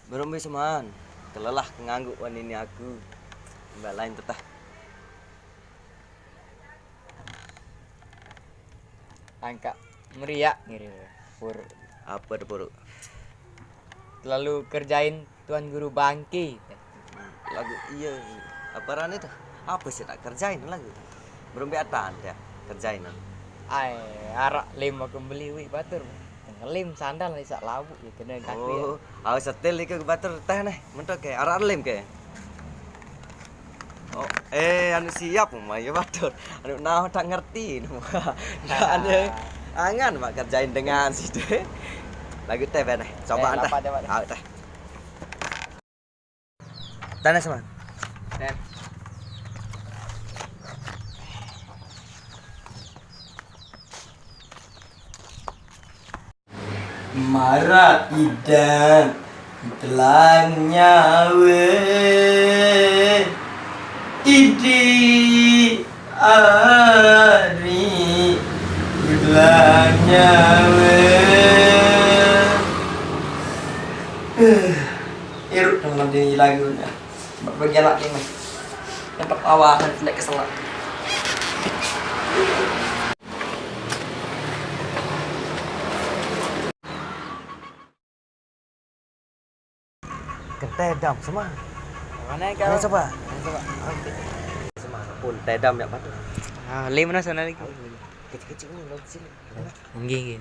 Belum bisa man. Kelelah nganggu wan ini aku. Mbak lain tetah. Angka meriak ngiri pur Apa ada puru? lalu kerjain tuan guru bangki Lagu iya. Apa ran itu? Apa sih tak kerjain lagu? Belum biatan ya kerjain. ai arak lim aku beli wi batur ngelim sandal nih sak labu ya kena kaki ya. Oh, aku setel iku batur teh nih. Mentok ke arah lem ke. Oh, anu siap mah ya batur. Anu nah tak ngerti. Anu angan mak kerjain dengan situ. Lagu teh nih. Coba anda. Lapat, lapat. Ah, teh. Tanah sama. Dan Marah idan telang nyawe idi ari telang nyawe iruk dengan di lagunya bergelak ini tempat awahan tidak keselak ketedam semua mana Ayo kau coba semua pun tedam ya pak lim mana sana lagi kecil-kecil ini lo sini nggih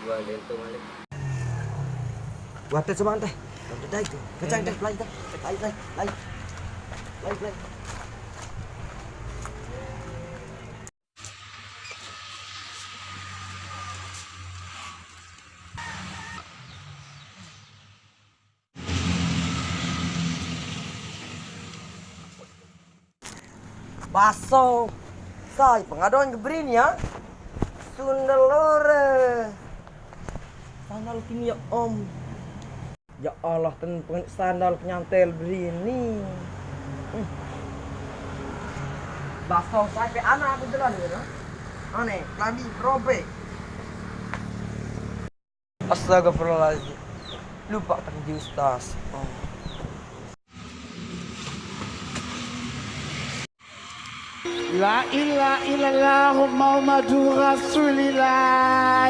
gua lentung balik buat teh cuma teh udah dah itu kencang teh lain teh lain baso say pengaduan gebrin ya Sundalore sandal kini ya om ya Allah sandal penyantel begini baso sampai anak aku jalan ya aneh kami robek astagfirullahaladzim lupa tadi ustaz La ilaha illallah Muhammadur Rasulillah.